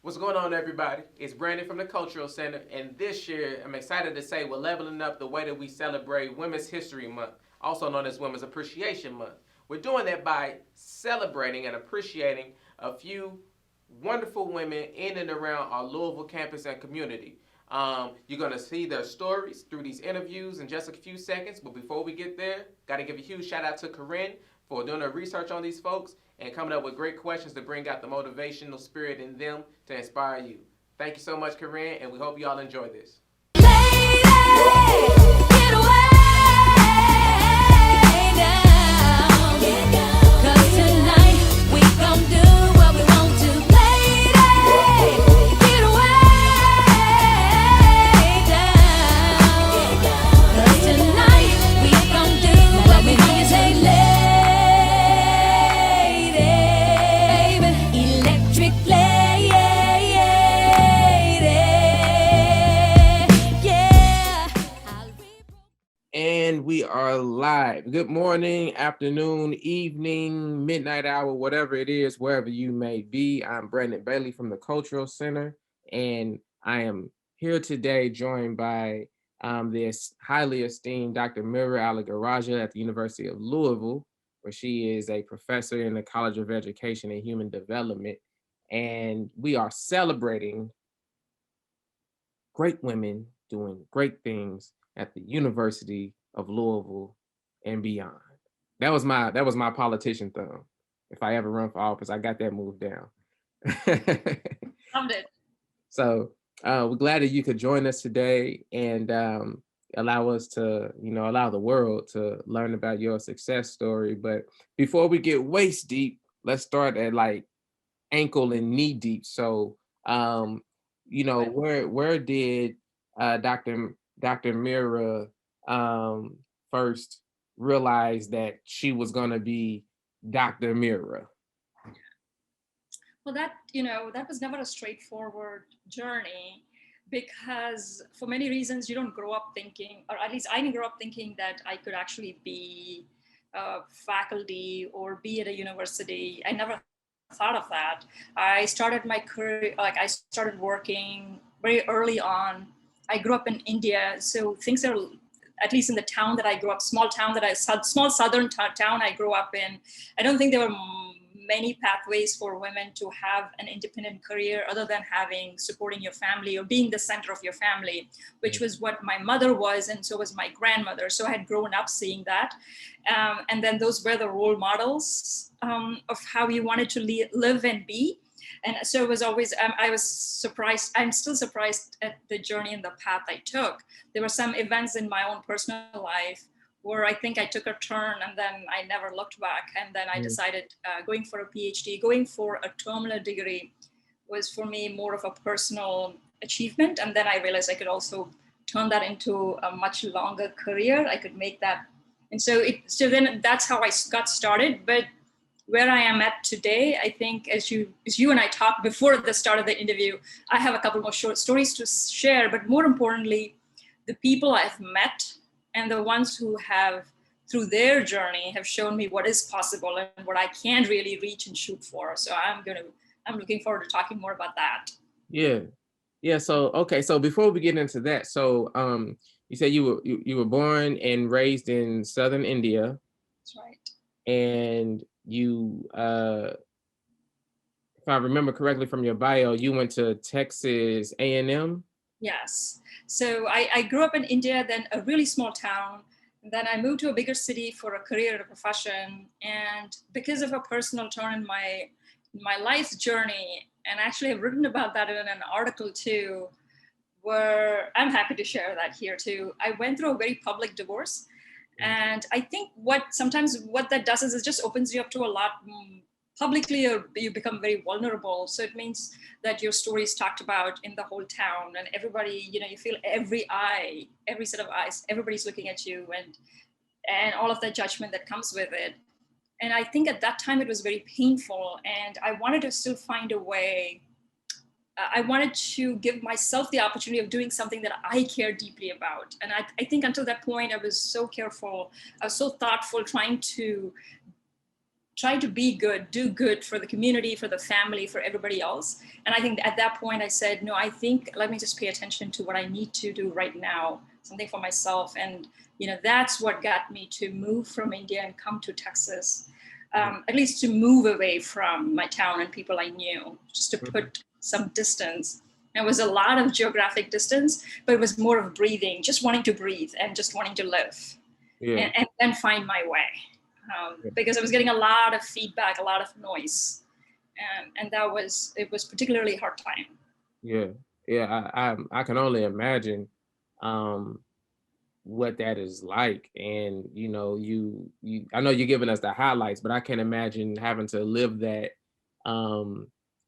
What's going on, everybody? It's Brandon from the Cultural Center, and this year I'm excited to say we're leveling up the way that we celebrate Women's History Month, also known as Women's Appreciation Month. We're doing that by celebrating and appreciating a few wonderful women in and around our Louisville campus and community. You're going to see their stories through these interviews in just a few seconds, but before we get there, got to give a huge shout out to Corinne for doing her research on these folks and coming up with great questions to bring out the motivational spirit in them to inspire you. Thank you so much, Corinne, and we hope you all enjoy this. Lady, get away now. Cause tonight we gon' do what we want to. Lady, get away down. Cause tonight we gon' do what we want to. Say, and we are live. Good morning, afternoon, evening, midnight hour, whatever it is, wherever you may be. I'm Brandon Bailey from the Cultural Center, and I am here today joined by this highly esteemed Dr. Meera Alagaraja at the University of Louisville, where she is a professor in the College of Education and Human Development. And we are celebrating great women doing great things at the University of Louisville and beyond. That was my politician thumb. If I ever run for office, I got that moved down. Loved it. So we're glad that you could join us today and allow us to, allow the world to learn about your success story. But before we get waist deep, let's start at like ankle and knee deep. So where did Dr. Meera first realize that she was going to be Dr. Meera? Well, that was never a straightforward journey, because for many reasons you don't grow up thinking, or at least I didn't grow up thinking that I could actually be faculty or be at a university. I never thought of that. I started my career, I started working very early on. I grew up in India, so things are, at least in the town that I grew up, small southern town I grew up in, I don't think there were many pathways for women to have an independent career other than supporting your family or being the center of your family, which was what my mother was, and so was my grandmother. So I had grown up seeing that. And then those were the role models of how you wanted to live and be. And so it was always, I was surprised, I'm still surprised at the journey and the path I took. There were some events in my own personal life where I think I took a turn and then I never looked back. And then I decided going for a PhD, going for a terminal degree was for me more of a personal achievement. And then I realized I could also turn that into a much longer career. I could make that. And so then that's how I got started. But where I am at today, I think as you and I talked before the start of the interview, I have a couple more short stories to share, but more importantly, the people I've met and the ones who have, through their journey, have shown me what is possible and what I can really reach and shoot for. So I'm looking forward to talking more about that. Yeah. So, okay. So before we get into that, so you said you were born and raised in Southern India. That's right. And you, if I remember correctly from your bio, you went to Texas A&M? Yes. So I grew up in India, then a really small town. Then I moved to a bigger city for a career and a profession. And because of a personal turn in my life's journey, and actually I've written about that in an article too, where I'm happy to share that here too. I went through a very public divorce. And I think what that does is it just opens you up to a lot publicly, or you become very vulnerable. So it means that your story is talked about in the whole town, and everybody, you feel every set of eyes, everybody's looking at you, and all of that judgment that comes with it. And I think at that time it was very painful, and I wanted to still find a way. I wanted to give myself the opportunity of doing something that I care deeply about. And I think until that point, I was so careful, I was so thoughtful, trying to try to be good, do good for the community, for the family, for everybody else. And I think at that point I said, no, I think let me just pay attention to what I need to do right now, something for myself. And, that's what got me to move from India and come to Texas, at least to move away from my town and people I knew, just to put some distance. It was a lot of geographic distance, but it was more of breathing, just wanting to breathe and just wanting to live and then find my way. Because I was getting a lot of feedback, a lot of noise. And it was particularly hard time. Yeah. I can only imagine what that is like. And, I know you're giving us the highlights, but I can't imagine having to live that.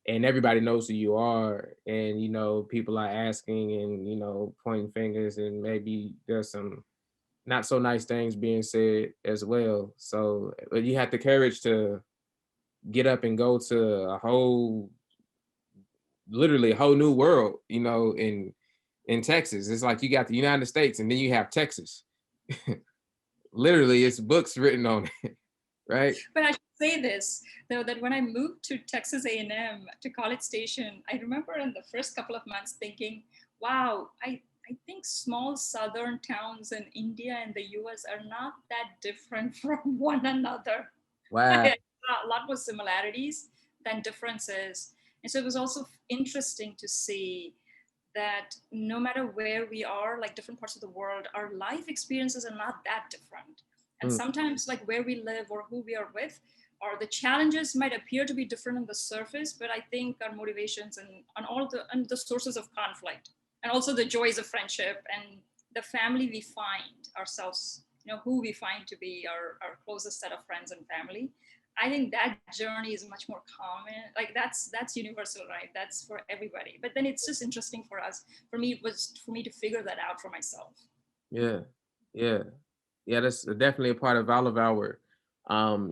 And everybody knows who you are, and, people are asking and, pointing fingers, and maybe there's some not so nice things being said as well. So but you have the courage to get up and go to literally a whole new world, in Texas. It's like you got the United States and then you have Texas. Literally, it's books written on it, right? But I should say this, though, that when I moved to Texas A&M to College Station, I remember in the first couple of months thinking, wow, I think small southern towns in India and the US are not that different from one another. Wow. A lot more similarities than differences. And so it was also interesting to see that no matter where we are, like different parts of the world, our life experiences are not that different. And sometimes like where we live or who we are with, or the challenges might appear to be different on the surface, but I think our motivations and the sources of conflict, and also the joys of friendship and the family we find ourselves, who we find to be our closest set of friends and family. I think that journey is much more common. Like that's universal, right? That's for everybody. But then it's just interesting for me to figure that out for myself. Yeah. Yeah. Yeah, that's definitely a part of all of our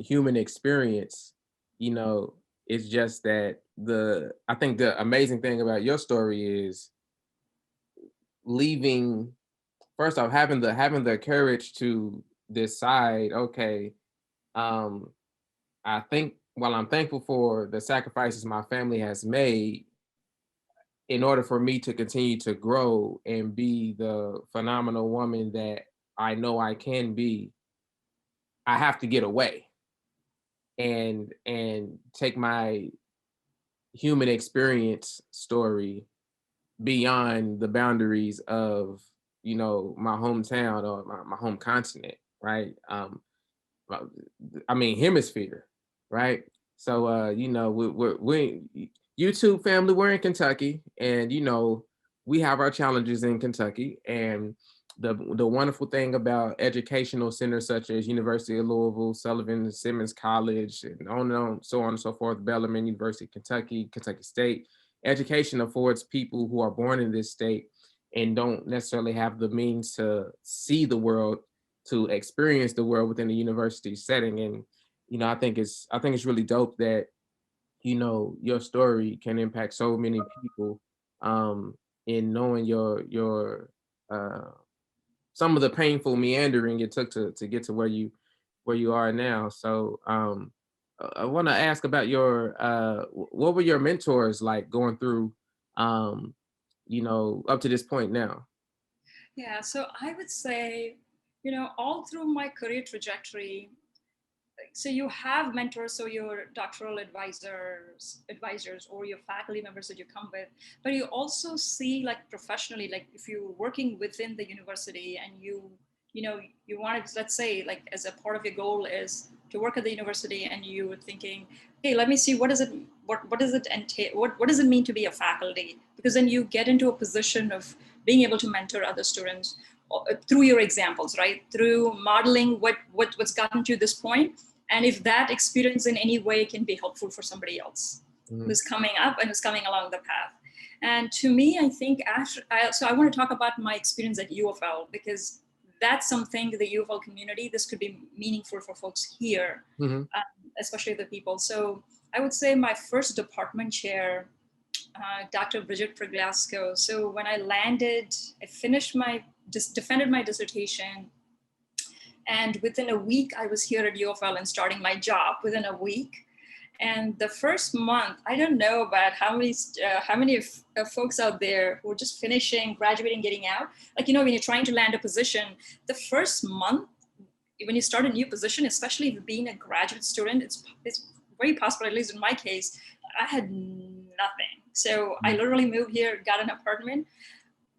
human experience. It's just that I think the amazing thing about your story is leaving, first off, having the courage to decide, okay, um, I think while I'm thankful for the sacrifices my family has made, in order for me to continue to grow and be the phenomenal woman that I know I can be, I have to get away and take my human experience story beyond the boundaries of my hometown or my home continent, right? I mean hemisphere, right? So we YouTube family, we're in Kentucky, and we have our challenges in Kentucky. And the wonderful thing about educational centers such as University of Louisville, Sullivan Simmons College, and on, so on and so forth, Bellarmine University, Kentucky State, education affords people who are born in this state and don't necessarily have the means to see the world, to experience the world within a university setting. And I think it's really dope that your story can impact so many people, in knowing your some of the painful meandering it took to get to where you are now. So I want to ask about your what were your mentors like going through, up to this point now? Yeah, so I would say, all through my career trajectory, so you have mentors, so your doctoral advisors or your faculty members that you come with, but you also see like professionally, like if you're working within the university and you want to, let's say like as a part of your goal is to work at the university, and you were thinking, hey, let me see what does it entail, what does it mean to be a faculty, because then you get into a position of being able to mentor other students through your examples, right, through modeling what's gotten to this point. And if that experience in any way can be helpful for somebody else who's coming up and who's coming along the path. And to me, I think so I want to talk about my experience at UofL, because that's something, the UofL community, this could be meaningful for folks here, especially the people. So I would say my first department chair, Dr. Bridget Preglasco. So when I landed, I finished defended my dissertation, And within a week, I was here at UofL and starting my job within a week. And the first month, I don't know about how many folks out there who are just finishing, graduating, getting out. Like, when you're trying to land a position, the first month, when you start a new position, especially being a graduate student, it's very possible, at least in my case, I had nothing. So I literally moved here, got an apartment,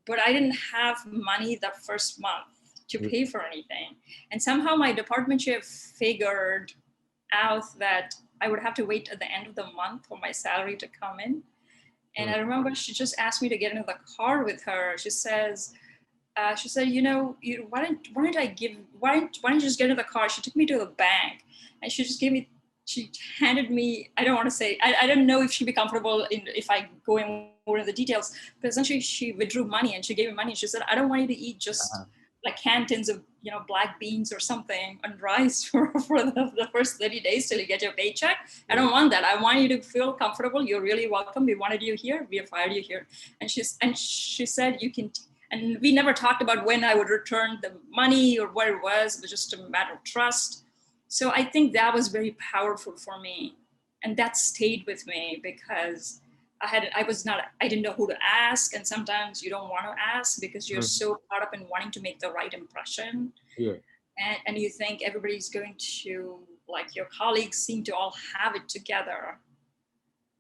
but I didn't have money that first month to pay for anything. And somehow my department chair figured out that I would have to wait at the end of the month for my salary to come in. And I remember she just asked me to get into the car with her. She said, why don't you just get into the car? She took me to the bank and she handed me, I don't want to say, I don't know if she'd be comfortable if I go in more into the details, but essentially she withdrew money and she gave me money. She said, I don't want you to eat just like cantons of black beans or something and rice for the first 30 days till you get your paycheck. I don't want that. I want you to feel comfortable. You're really welcome. We wanted you here. We have fired you here. And she said, you can, and we never talked about when I would return the money or what it was. It was just a matter of trust. So I think that was very powerful for me. And that stayed with me because I didn't know who to ask. And sometimes you don't want to ask because you're so caught up in wanting to make the right impression. Yeah. And you think everybody's going to, like your colleagues seem to all have it together.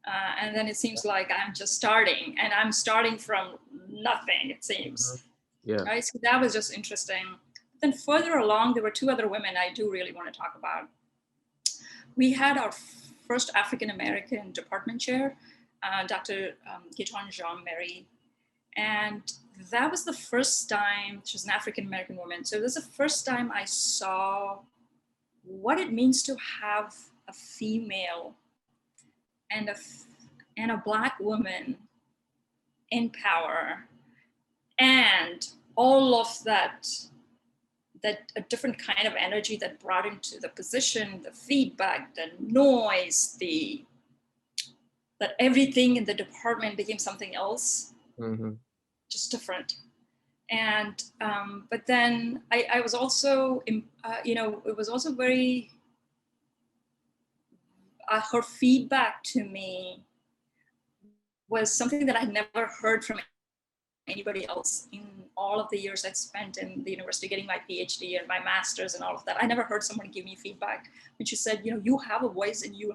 And then it seems like I'm just starting and I'm starting from nothing, it seems. Yeah. Right? So that was just interesting. Then further along, there were two other women I do really want to talk about. We had our first African-American department chair, Dr. Giton Jean-Marie. And that was the first time, she was an African-American woman. So it was the first time I saw what it means to have a female and a Black woman in power, and all of that a different kind of energy that brought into the position, the feedback, the noise, that everything in the department became something else, just different. And but then I was also, it was also very, her feedback to me was something that I'd never heard from anybody else in all of the years I'd spent in the university getting my PhD and my master's and all of that. I never heard someone give me feedback when she said, you have a voice and you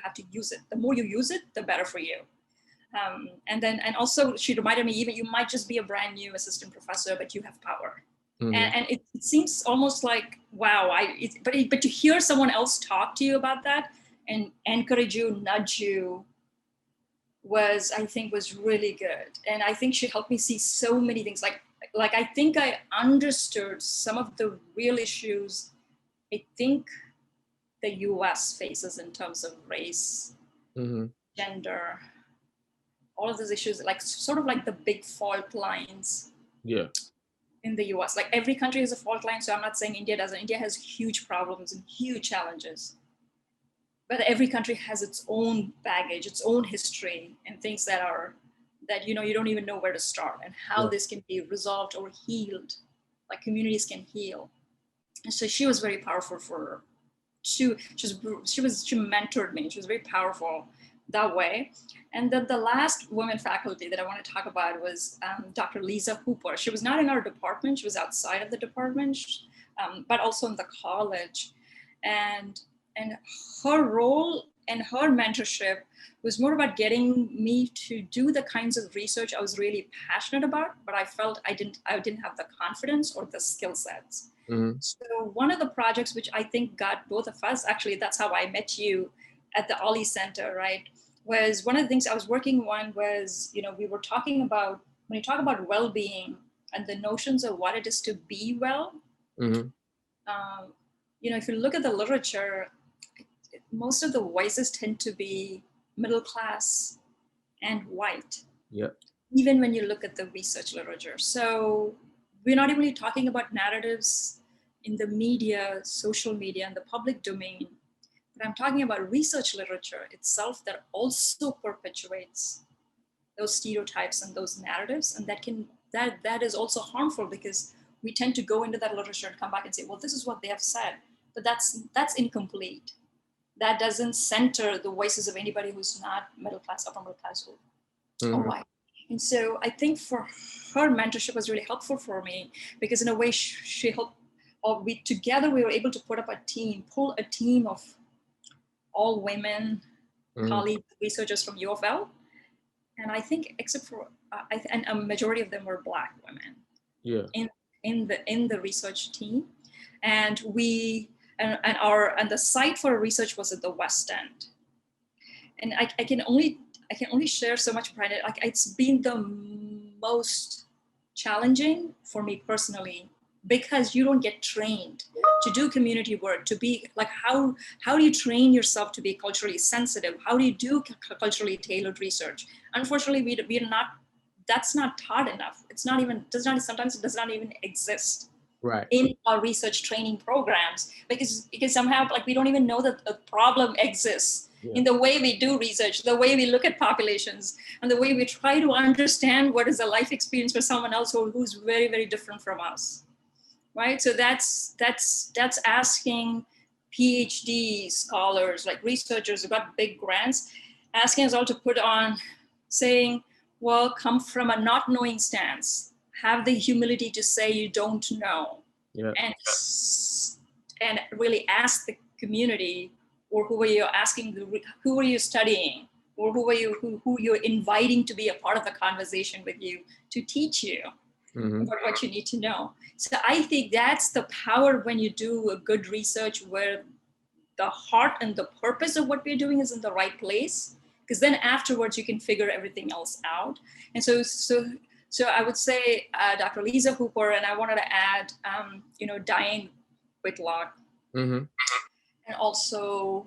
have to use it. The more you use it, the better for you. And also she reminded me, even you might just be a brand new assistant professor, but you have power. And it seems almost like, wow, but to hear someone else talk to you about that and encourage you, nudge you, I think was really good. And I think she helped me see so many things. Like I think I understood some of the real issues I think the US faces in terms of race, gender, all of those issues, like sort of like the big fault lines. Yeah. In the US, like every country has a fault line. So I'm not saying India doesn't. India has huge problems and huge challenges. But every country has its own baggage, its own history, and things that you don't even know where to start and how this can be resolved or healed, like communities can heal. And so she was very powerful she mentored me. She was very powerful that way. And then the last woman faculty that I want to talk about was Dr. Lisa Hooper. She was not in our department. She was outside of the department, but also in the college. And her role and her mentorship was more about getting me to do the kinds of research I was really passionate about, but I felt I didn't have the confidence or the skill sets. So one of the projects which I think got both of us, actually that's how I met you at the Ollie Center, right? Was one of the things I was working on was, we were talking about, when you talk about well-being and the notions of what it is to be well, if you look at the literature, most of the voices tend to be middle class and white. Yep. Even when you look at the research literature. So we're not even talking about narratives in the media, social media, and the public domain. But I'm talking about research literature itself that also perpetuates those stereotypes and those narratives. And that is also harmful because we tend to go into that literature and come back and say, well, this is what they have said, but that's incomplete. That doesn't center the voices of anybody who's not middle class, upper middle class, or white. And so I think for her, mentorship was really helpful for me, because in a way she helped, or we together we were able to pull a team of all women colleagues, researchers from UofL. And I think except for, and a majority of them were Black women. Yeah. In the research team. And the site for research was at the West End. And I can only share so much pride. Like, it's been the most challenging for me personally, because you don't get trained to do community work, to be like, how do you train yourself to be culturally sensitive? How do you do culturally tailored research? Unfortunately, we're not, that's not taught enough. Sometimes it does not even exist in our research training programs, because somehow, like, we don't even know that a problem exists in the way we do research, the way we look at populations, and the way we try to understand what is a life experience for someone else who's very, very different from us, right? So that's asking PhD scholars, like researchers who got big grants, asking us all to put on, saying, well, come from a not knowing stance, have the humility to say you don't know, and really ask the community, or who are you asking, who are you studying, or who you're inviting to be a part of the conversation with you, to teach you about what you need to know. So I think that's the power when you do a good research, where the heart and the purpose of what we're doing is in the right place, because then afterwards you can figure everything else out. And so I would say Dr. Lisa Hooper, and I wanted to add, Diane Whitlock, and also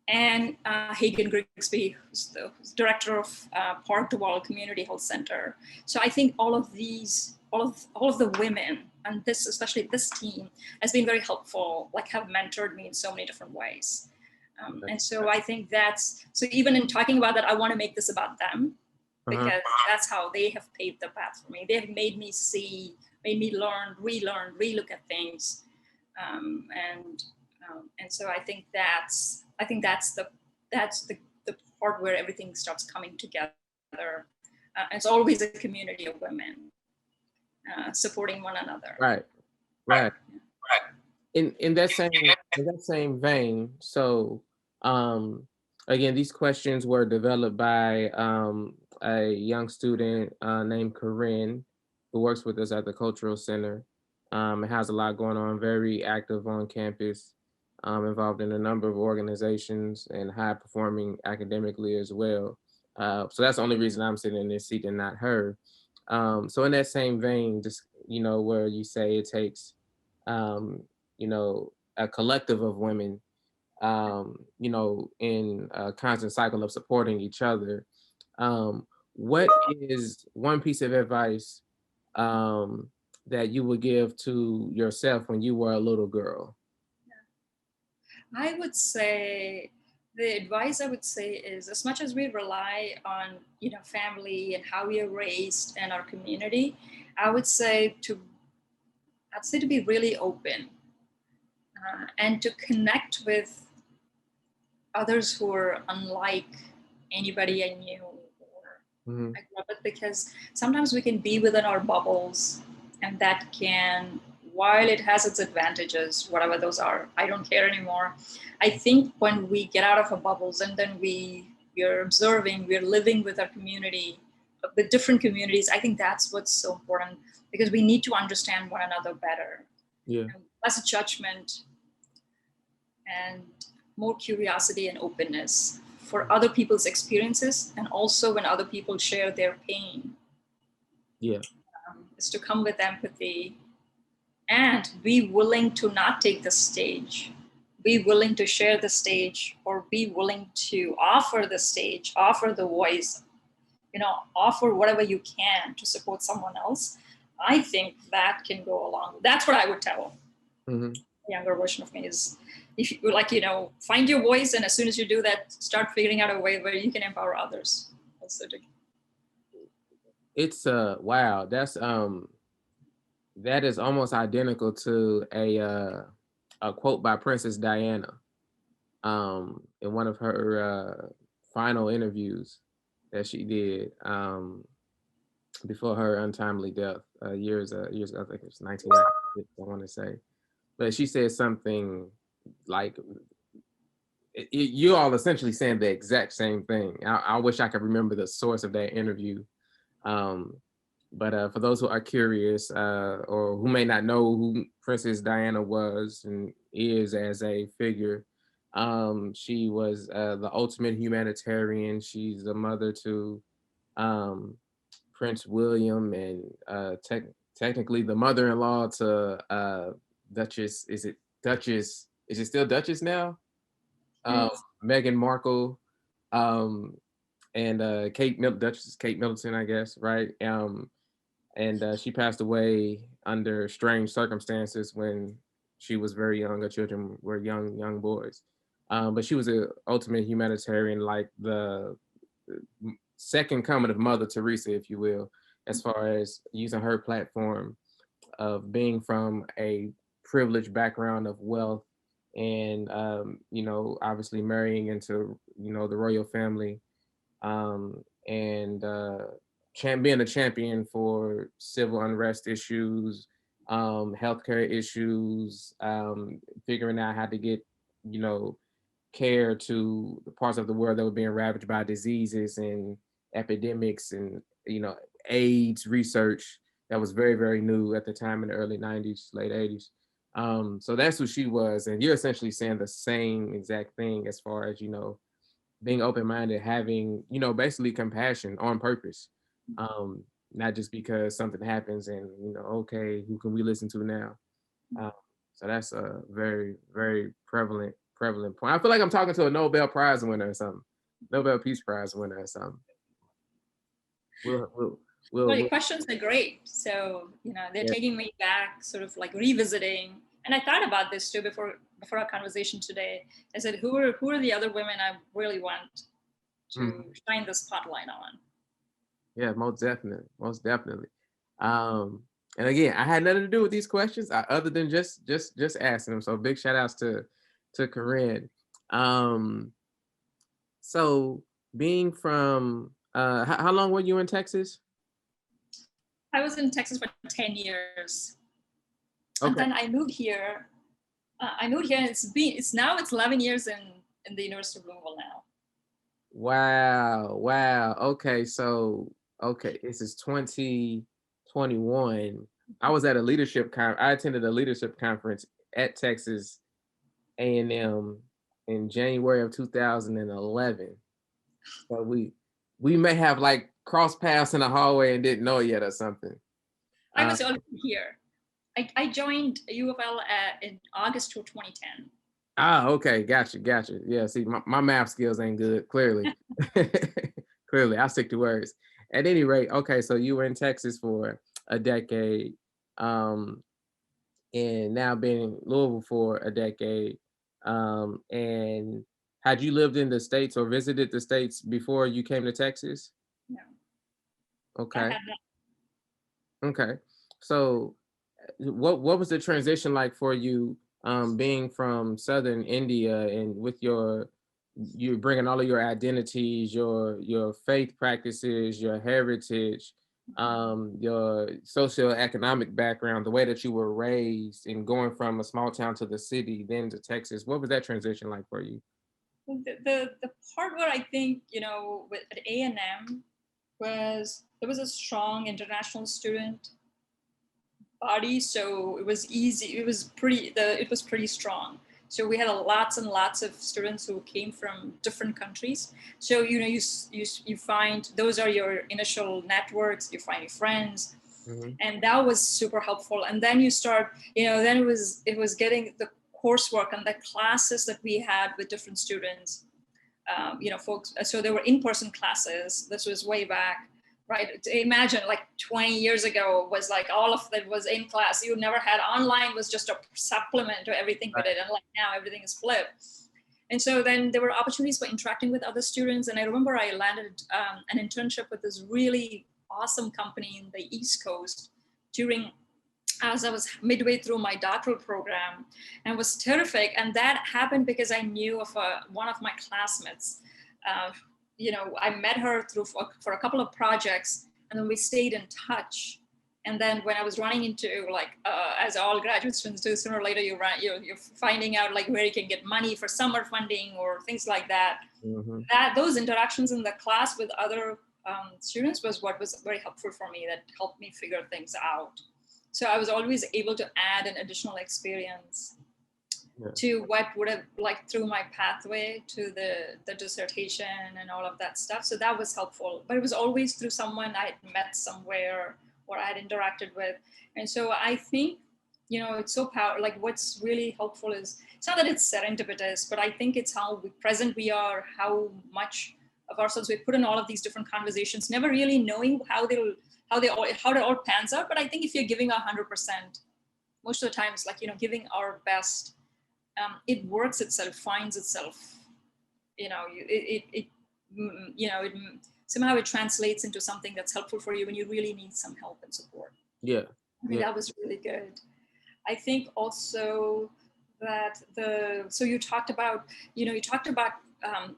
Anne Hagen Grigsby, who's the director of Park Duvall Community Health Center. So I think all of the women, and especially this team, has been very helpful, like have mentored me in so many different ways. And so I think so even in talking about that, I want to make this about them, because that's how they have paved the path for me. They have made me see, made me learn, relearn, relook at things. And so I think that's the part where everything starts coming together. It's always a community of women supporting one another. Right. In that same vein, so again, these questions were developed by a young student named Corinne, who works with us at the Cultural Center. It has a lot going on, very active on campus, involved in a number of organizations, and high performing academically as well. So that's the only reason I'm sitting in this seat and not her. So in that same vein, just, where you say it takes, a collective of women, in a constant cycle of supporting each other. What is one piece of advice that you would give to yourself when you were a little girl? I would say, the advice I would say is, as much as we rely on, family and how we are raised and our community, I'd say to be really open and to connect with others who are unlike anybody I knew or I grew up with, because sometimes we can be within our bubbles, and that can, while it has its advantages, whatever those are, I don't care anymore. I think when we get out of our bubbles and then we're observing, we're living with our community, with different communities, I think that's what's so important, because we need to understand one another better. Less judgment and more curiosity and openness for other people's experiences, and also when other people share their pain. Is to come with empathy and be willing to not take the stage, be willing to share the stage, or be willing to offer the stage, offer the voice, offer whatever you can to support someone else. I think that can go along. That's what I would tell the younger version of me, is, if you find your voice, and as soon as you do that, start figuring out a way where you can empower others also to. It's wow, that's That is almost identical to a quote by Princess Diana in one of her final interviews that she did before her untimely death years ago. I think it was 1996, I want to say. But she said something like, you all essentially saying the exact same thing. I wish I could remember the source of that interview. Um, but for those who are curious or who may not know who Princess Diana was and is as a figure, she was the ultimate humanitarian. She's the mother to um, Prince William and technically the mother-in-law to Duchess. Is it Duchess? Is it still Duchess now? Yes. Meghan Markle, um, and Duchess Kate Middleton, I guess, right? And she passed away under strange circumstances when she was very young. Her children were young boys. But she was an ultimate humanitarian, like the second coming of Mother Teresa, if you will, as far as using her platform of being from a privileged background of wealth and obviously marrying into the royal family, and being a champion for civil unrest issues, healthcare issues, figuring out how to get care to the parts of the world that were being ravaged by diseases and epidemics and AIDS research that was very, very new at the time in the early 90s, late 80s. So that's who she was. And you're essentially saying the same exact thing as far as, being open-minded, having, basically compassion on purpose. Not just because something happens and, okay, who can we listen to now? So that's a very, very prevalent point. I feel like I'm talking to a Nobel Prize winner or something, Nobel Peace Prize winner or something. Well, your questions are great. So, they're taking me back, sort of like revisiting. And I thought about this too before our conversation today. I said, who are the other women I really want to shine the spotlight on? Yeah, most definitely. And again, I had nothing to do with these questions other than just asking them. So big shout outs to Corinne. So being from how long were you in Texas? I was in Texas for 10 years. Okay. And then I moved here. And it's 11 year in the University of Louisville now. Wow. Okay, so this is 2021. I was at I attended a leadership conference at Texas A&M in January of 2011. So we may have like crossed paths in the hallway and didn't know it yet or something. I was already here. I joined UofL in August of 2010. Okay, gotcha. Yeah, see, my math skills ain't good, clearly. Clearly, I stick to words. At any rate, okay, so you were in Texas for a decade, and now been in Louisville for a decade. And had you lived in the States or visited the States before you came to Texas? No. Okay. Okay. So what was the transition like for you, being from Southern India and with you bringing all of your identities, your faith practices, your heritage, your socioeconomic background, the way that you were raised, and going from a small town to the city, then to Texas? What was that transition like for you? The part where I think, at A&M was there was a strong international student body, so it was easy. It was pretty strong. So we had lots and lots of students who came from different countries. So you find those are your initial networks. You find your friends, and that was super helpful. And then you start, then it was getting the coursework and the classes that we had with different students. Folks. So there were in-person classes. This was way back. Right. Imagine like 20 years ago was like all of that was in class. You never had online, was just a supplement to everything we did. And like now everything is flipped. And so then there were opportunities for interacting with other students. And I remember I landed an internship with this really awesome company in the East Coast during as I was midway through my doctoral program, and it was terrific. And that happened because I knew of one of my classmates. Uh, I met her through for a couple of projects, and then we stayed in touch. And then when I was running into as all graduate students do, sooner or later you're finding out like where you can get money for summer funding or things like that. Mm-hmm. Those interactions in the class with other students was what was very helpful for me. That helped me figure things out. So I was always able to add an additional experience to what would have through my pathway to the dissertation and all of that stuff. So that was helpful, but it was always through someone I had met somewhere or I had interacted with. And so I think, it's so powerful. Like what's really helpful is, it's not that it's serendipitous, but I think it's how present we are, how much of ourselves we put in all of these different conversations, never really knowing how it all pans out. But I think if you're giving 100%, most of the times, giving our best, it works itself, finds itself. Somehow it translates into something that's helpful for you when you really need some help and support. Yeah. I mean, that was really good. I think also that so you talked about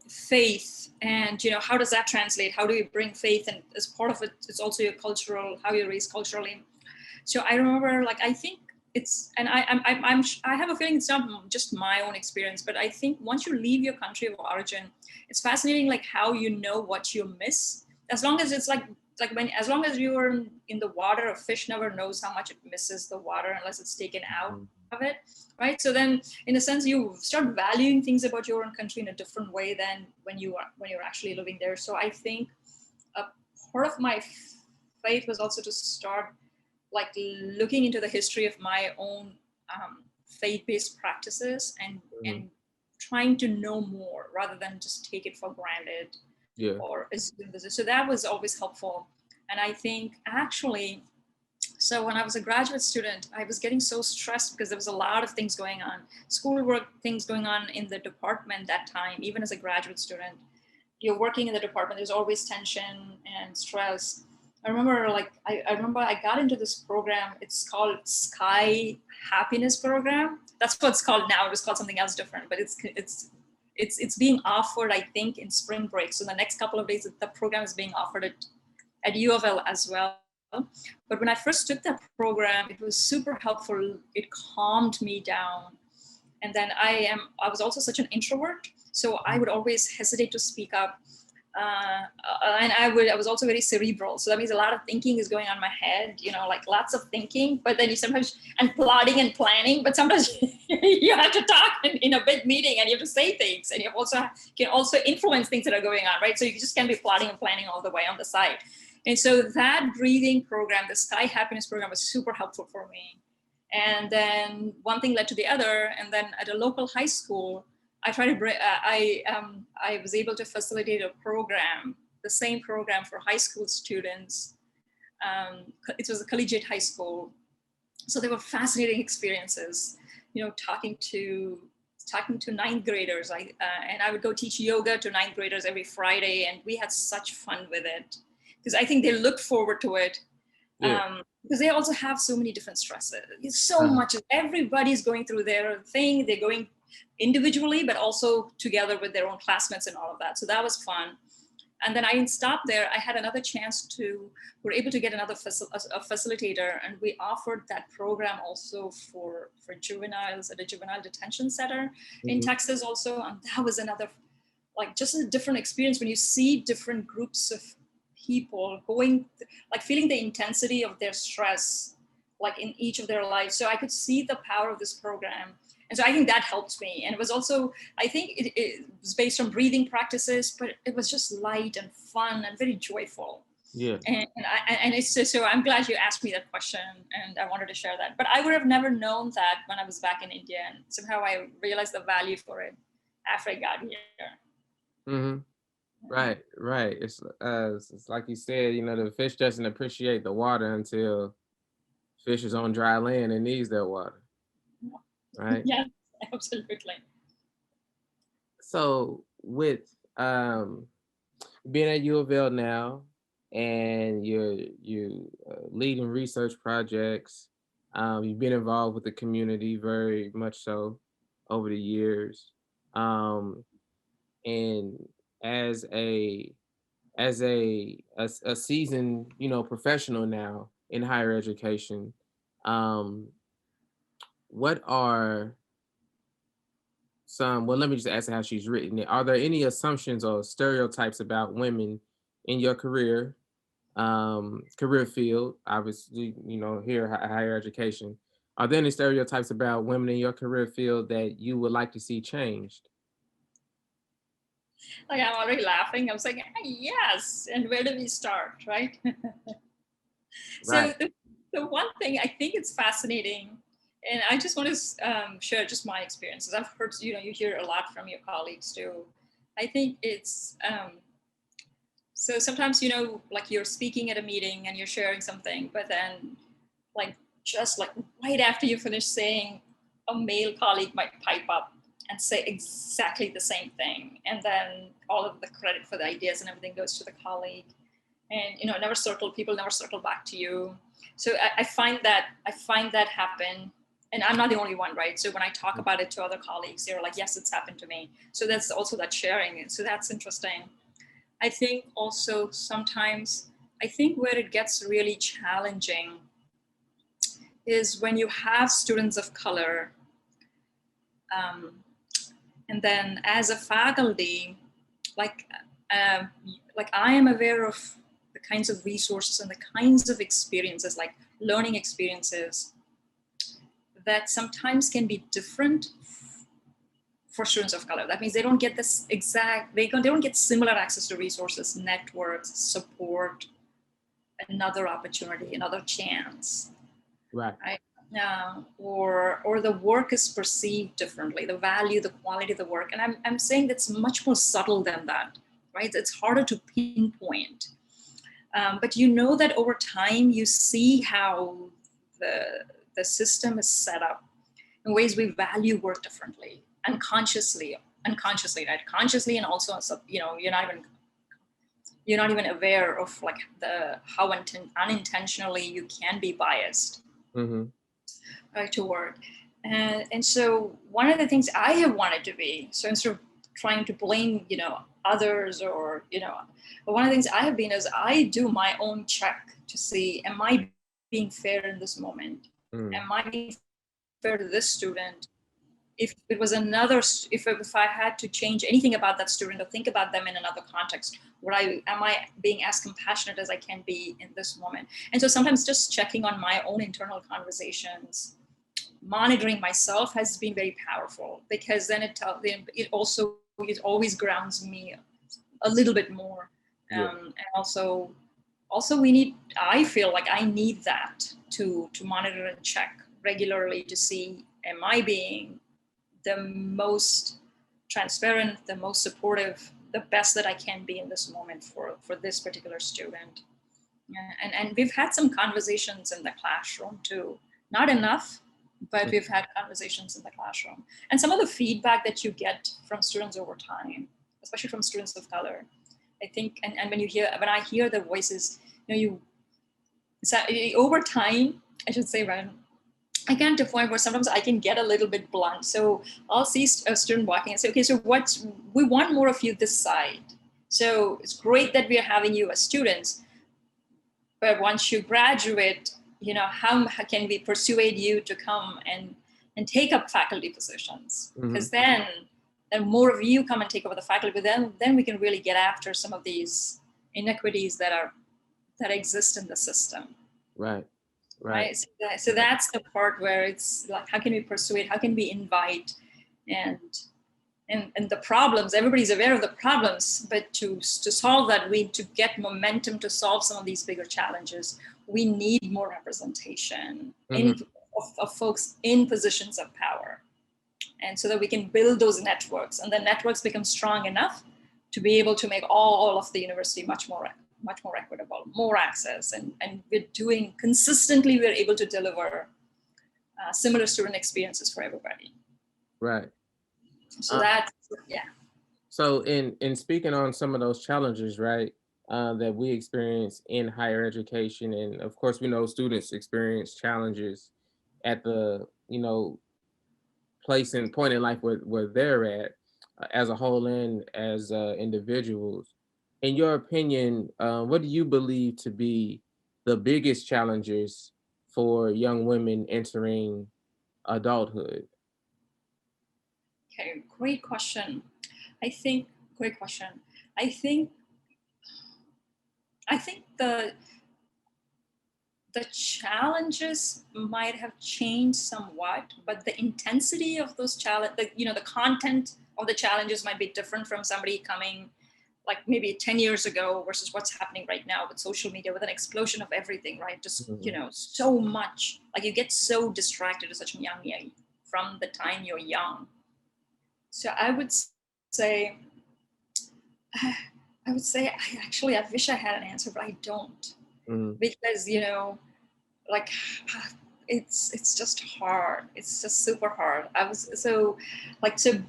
faith and, how does that translate? How do you bring faith? And as part of it, it's also your cultural, how you're raised culturally. So I remember, I think it's, and I have a feeling it's not just my own experience, but I think once you leave your country of origin, it's fascinating, how you know what you miss. As long as it's as long as you're in the water, a fish never knows how much it misses the water unless it's taken out of it, right? So then, in a sense, you start valuing things about your own country in a different way than when you're actually living there. So I think a part of my faith was also to start looking into the history of my own faith-based practices and trying to know more rather than just take it for granted or assume this. So that was always helpful. And I think actually, so when I was a graduate student, I was getting so stressed because there was a lot of things going on, schoolwork, things going on in the department that time. Even as a graduate student, you're working in the department, there's always tension and stress. I remember I got into this program. It's called Sky Happiness Program. That's what it's called now. It was called something else different, but it's being offered, I think, in spring break. So the next couple of days, the program is being offered at UofL as well. But when I first took that program, it was super helpful. It calmed me down. And then I was also such an introvert. So I would always hesitate to speak up. And I was also very cerebral. So that means a lot of thinking is going on in my head, lots of thinking, but then and plotting and planning, but sometimes you have to talk in a big meeting and you have to say things and you can also influence things that are going on, right? So you just can't be plotting and planning all the way on the side. And so that breathing program, the Sky Happiness Program, was super helpful for me. And then one thing led to the other. And then at a local high school, I was able to facilitate a program, the same program for high school students. It was a collegiate high school. So they were fascinating experiences, talking to ninth graders. And I would go teach yoga to ninth graders every Friday. And we had such fun with it because I think they looked forward to it. Because they also have so many different stresses. It's so much, everybody's going through their thing. They're going individually, but also together with their own classmates and all of that. So that was fun. And then I didn't stop there. I had another chance we're able to get another facilitator, and we offered that program also for juveniles at a juvenile detention center in Texas also. And that was another, just a different experience when you see different groups of people feeling the intensity of their stress, in each of their lives. So I could see the power of this program. And so I think that helped me. And it was also, I think it was based on breathing practices, but it was just light and fun and very joyful. Yeah. And it's just, so I'm glad you asked me that question, and I wanted to share that. But I would have never known that when I was back in India, and somehow I realized the value for it after I got here. Right. It's like you said, the fish doesn't appreciate the water until fish is on dry land and needs that water. Right? Yeah, absolutely. So with being at UofL now, and you're leading research projects, You've been involved with the community very much so over the years. Um, and as a seasoned, professional now in higher education, um, what are some, well, let me just ask her how she's written it. Are there any assumptions or stereotypes about women in your career field, obviously, here higher education? Are there any stereotypes about women in your career field that you would like to see changed? Like I'm already laughing. I was like, "Ah, yes. And where do we start, right?" Right. So the one thing I think it's fascinating, and I just want to share just my experiences. I've heard, you hear a lot from your colleagues too. I think it's so sometimes, like you're speaking at a meeting and you're sharing something, but then like just like right after you finish saying, a male colleague might pipe up and say exactly the same thing, and then all of the credit for the ideas and everything goes to the colleague, and people never circle back to you. So I find that happen, and I'm not the only one, right? So when I talk about it to other colleagues, they're like, yes, it's happened to me. So that's also that sharing, and so that's interesting. I think also sometimes, I think where it gets really challenging is when you have students of color, um, and then as a faculty, like um, like I am aware of the kinds of resources and the kinds of experiences, like learning experiences, that sometimes can be different for students of color. That means they don't get this exact, they don't get similar access to resources, networks, support, another opportunity, another chance, Right. right? Or the work is perceived differently, the value, the quality of the work. And I'm saying that's much more subtle than that, right? It's harder to pinpoint. But you know that over time, you see how the system is set up in ways we value work differently, unconsciously, right? Consciously, and also, you're not even aware of like the how unintentionally you can be biased, Mm-hmm. right, to work. And so one of the things I have wanted to be, so instead of trying to blame, others, or, but one of the things I have been is I do my own check to see, am I being fair in this moment? Mm. Am I being fair to this student? If it was another, if I had to change anything about that student or think about them in another context, am I being as compassionate as I can be in this moment? And so sometimes just checking on my own internal conversations, monitoring myself, has been very powerful, because then it always grounds me a little bit more. Yeah. And also I feel like I need that to monitor and check regularly to see, am I being the most transparent, the most supportive, the best that I can be in this moment for this particular student. And we've had some conversations in the classroom too. Not enough, but we've had conversations in the classroom. And some of the feedback that you get from students over time, especially from students of color, I think, and when I hear their voices, over time, I should say, right, I get to a point where sometimes I can get a little bit blunt. So I'll see a student walking and say, okay, so we want more of you this side. So it's great that we are having you as students, but once you graduate, how can we persuade you to come and take up faculty positions? Mm-hmm. Because then more of you come and take over the faculty, but then we can really get after some of these inequities that exist in the system. Right. Right. Right. So that's the part where it's like, how can we persuade? How can we invite? And the problems, everybody's aware of the problems, but to solve that, to get momentum to solve some of these bigger challenges, we need more representation of folks in positions of power. And so that we can build those networks, and the networks become strong enough to be able to make all of the university much more equitable, more access, and we're able to deliver similar student experiences for everybody. Right. So that's, yeah. So in speaking on some of those challenges, right, that we experience in higher education, and of course we know students experience challenges at the, place and point in life where they're at, as a whole and as individuals. In your opinion, what do you believe to be the biggest challenges for young women entering adulthood? Okay, great question. I think great question. I think I think the challenges might have changed somewhat, but the intensity of those challenge, the content of the challenges might be different from somebody coming like maybe 10 years ago versus what's happening right now with social media, with an explosion of everything, right? Just, Mhm. so much, like you get so distracted at such a young age from the time you're young. So I would say, I wish I had an answer, but I don't, Mhm. because, like it's just hard, it's just super hard. I was so like so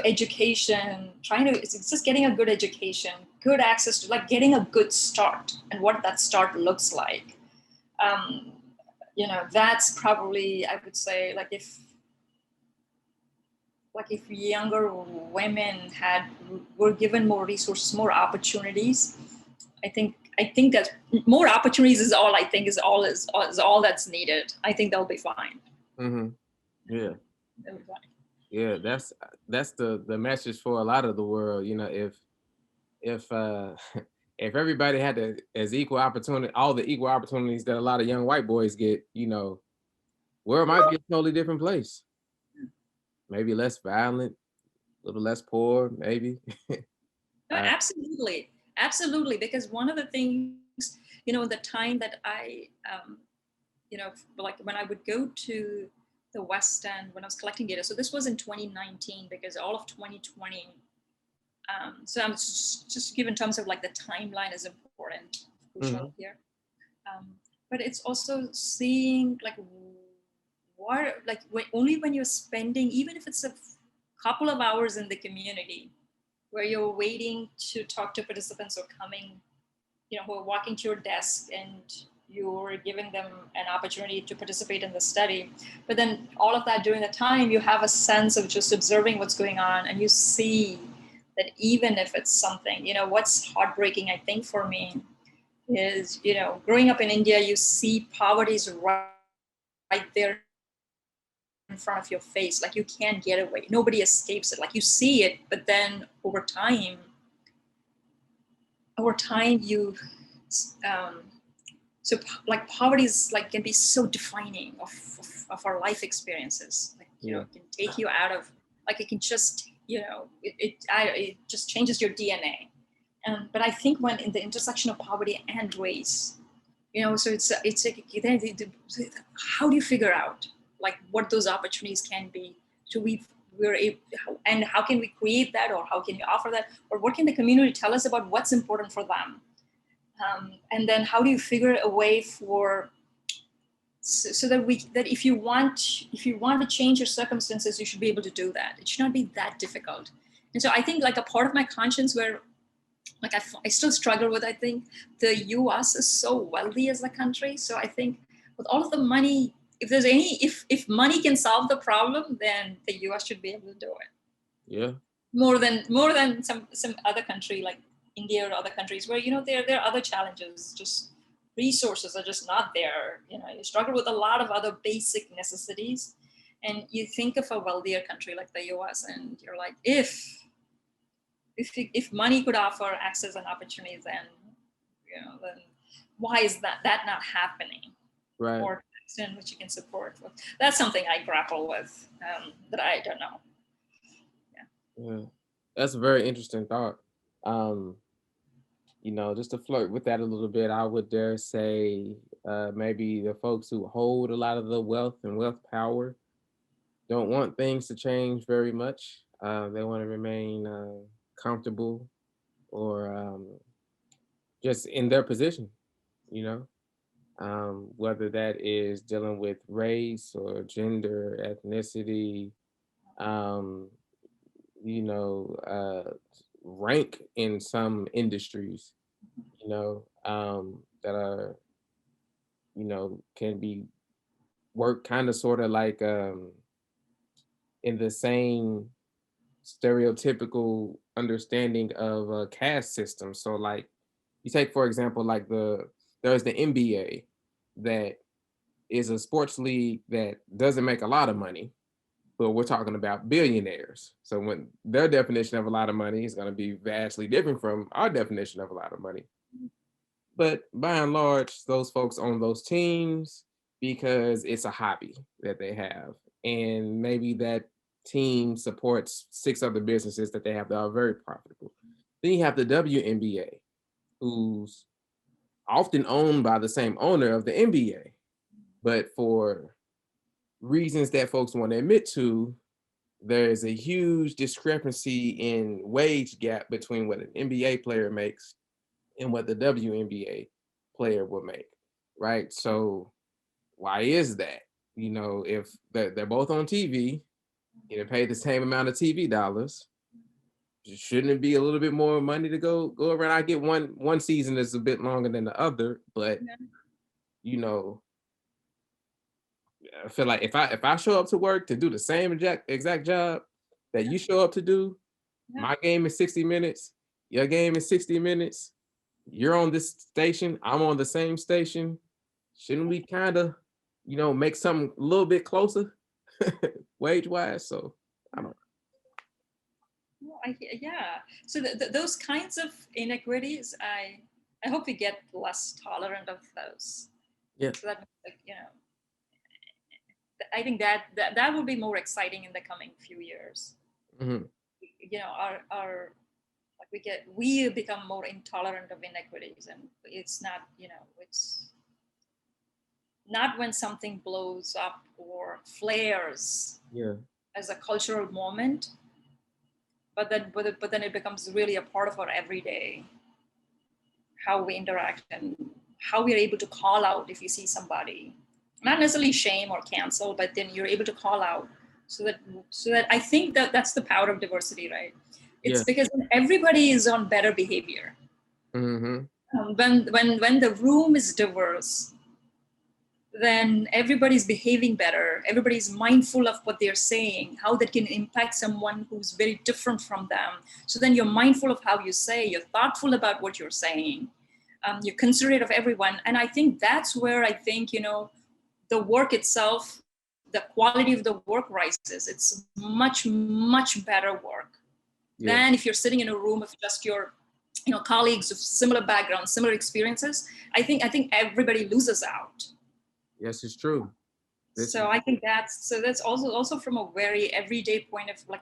education, trying to, it's just getting a good education, good access to, like getting a good start, and what that start looks like. um that's probably, I would say, like if younger women were given more resources, more opportunities, I think that more opportunities is all, I think, is all that's needed. I think they'll be fine. Mhm. Yeah. They'll be fine. Yeah, that's the message for a lot of the world. If if everybody had as equal opportunity, all the equal opportunities that a lot of young white boys get, world might be a totally different place. Maybe less violent, a little less poor, maybe. No, uh, absolutely, absolutely. Because one of the things, the time that like when I would go to the West End when I was collecting data. So this was in 2019, because all of 2020. So I'm just give in terms of like the timeline is important, mhm, crucial here. Um, but it's also seeing like what, like only when you're spending, even if it's a couple of hours in the community, where you're waiting to talk to participants who are coming, who are walking to your desk, and you're giving them an opportunity to participate in the study. But then all of that during the time, you have a sense of just observing what's going on, and you see that even if it's something, what's heartbreaking, I think, for me is, growing up in India, you see poverty is right there in front of your face. Like you can't get away. Nobody escapes it. Like you see it, but then over time you um, so like poverty is like can be so defining of our life experiences. Like yeah. it can take you out of, like it can just, it just changes your DNA. But I think when in the intersection of poverty and race, so it's like how do you figure out like what those opportunities can be? So we're able, and how can we create that, or how can you offer that, or what can the community tell us about what's important for them? And then how do you figure a way for, so that if you want to change your circumstances, you should be able to do that. It should not be that difficult. And so I think like a part of my conscience where like I still struggle with, I think the US is so wealthy as a country. So I think with all of the money, if money can solve the problem, then the US should be able to do it Yeah. more than some other country like India or other countries where there are other challenges. Just resources are just not there. You struggle with a lot of other basic necessities, and you think of a wealthier country like the US, and you're like, if money could offer access and opportunities, then why is that not happening? Right. Or to the extent which you can support. That's something I grapple with, that I don't know. Yeah. That's a very interesting thought. Um, just to flirt with that a little bit, I would dare say maybe the folks who hold a lot of the wealth and wealth power don't want things to change very much. They want to remain comfortable or just in their position, you know, whether that is dealing with race or gender, ethnicity, um, you know, uh, rank in some industries, that are, can be work kind of sort of like in the same stereotypical understanding of a caste system. So like you take for example like there's the NBA that is a sports league that doesn't make a lot of money, but we're talking about billionaires. So when their definition of a lot of money is going to be vastly different from our definition of a lot of money. But by and large, those folks own those teams because it's a hobby that they have. And maybe that team supports 6 other businesses that they have that are very profitable. Then you have the WNBA, who's often owned by the same owner of the NBA. But for reasons that folks want to admit to, there's a huge discrepancy in wage gap between what an NBA player makes and what the WNBA player will make, right? So why is that? You know, if they're both on TV, getting paid the same amount of TV dollars, shouldn't it be a little bit more money to go around? I get one season that's a bit longer than the other, but you know, I feel like if I show up to work to do the same exact job that you show up to do, my game is 60 minutes, your game is 60 minutes, you're on this station, I'm on the same station. Shouldn't we kind of, make something a little bit closer wage wise? So I don't. Well, yeah. So those kinds of inequities, I hope we get less tolerant of those. Yeah. So that, I think that will be more exciting in the coming few years. Mm-hmm. Our we become more intolerant of inequities, and it's not, it's not when something blows up or flares as a cultural moment, but then it becomes really a part of our everyday, how we interact and how we're able to call out if you see somebody, not necessarily shame or cancel, but then you're able to call out so that I think that's the power of diversity, right? It's because everybody is on better behavior. Mm-hmm. When the room is diverse, then everybody's behaving better. Everybody's mindful of what they're saying, how that can impact someone who's very different from them. So then you're mindful of how you say, you're thoughtful about what you're saying. You're considerate of everyone. And I think that's where I think, the work itself, the quality of the work rises. It's much, much better work than if you're sitting in a room of just your colleagues of similar backgrounds, similar experiences. I think everybody loses out. Yes, it's true. I think that's also from a very everyday point of like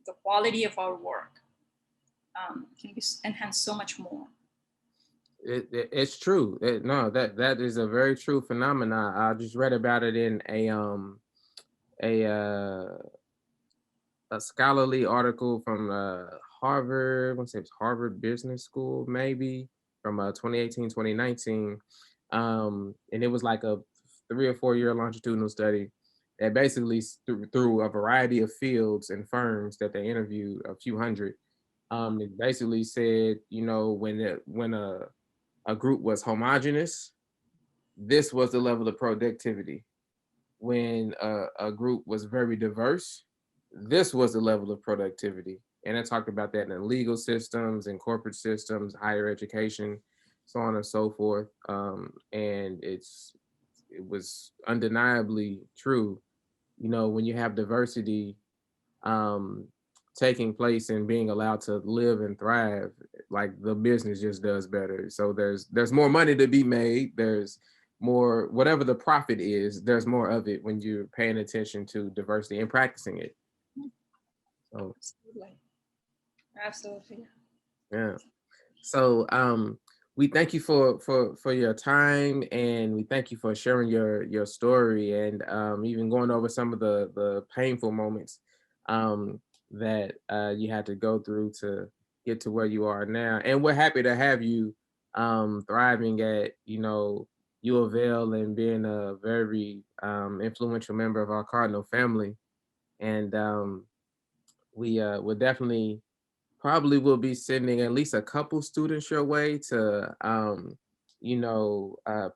the quality of our work can be enhanced so much more. It's true. That is a very true phenomenon. I just read about it in a scholarly article from Harvard. I want to say it's Harvard Business School, maybe from 2018, 2019. And it was like a 3 or 4 year longitudinal study that basically through a variety of fields and firms that they interviewed, a few hundred. It basically said, when a group was homogenous, this was the level of productivity. When a group was very diverse, this was the level of productivity. And I talked about that in legal systems and corporate systems, higher education, so on and so forth. And it was undeniably true. When you have diversity taking place and being allowed to live and thrive, like the business just does better. So there's more money to be made. There's more, whatever the profit is, there's more of it when you're paying attention to diversity and practicing it. So absolutely. Yeah. So we thank you for your time, and we thank you for sharing your story, and even going over some of the painful moments that you had to go through to get to where you are now. And we're happy to have you thriving at UofL and being a very influential member of our Cardinal family. And we will definitely probably will be sending at least a couple students your way to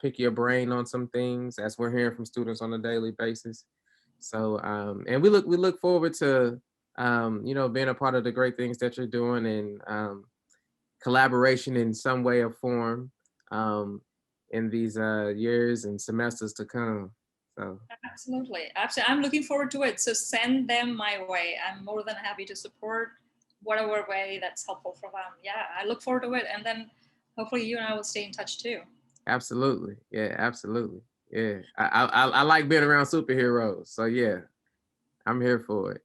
pick your brain on some things, as we're hearing from students on a daily basis. So, and we look forward to, being a part of the great things that you're doing, and collaboration in some way or form, in these years and semesters to come. So Absolutely. Absolutely. I'm looking forward to it. So send them my way. I'm more than happy to support whatever way that's helpful for them. Yeah, I look forward to it. And then hopefully you and I will stay in touch too. absolutely, yeah, absolutely, yeah. I like being around superheroes. So yeah, I'm here for it.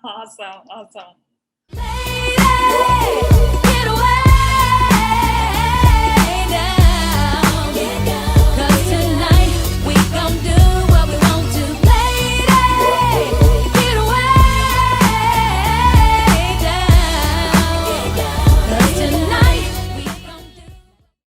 Awesome. Awesome. Baby, get away.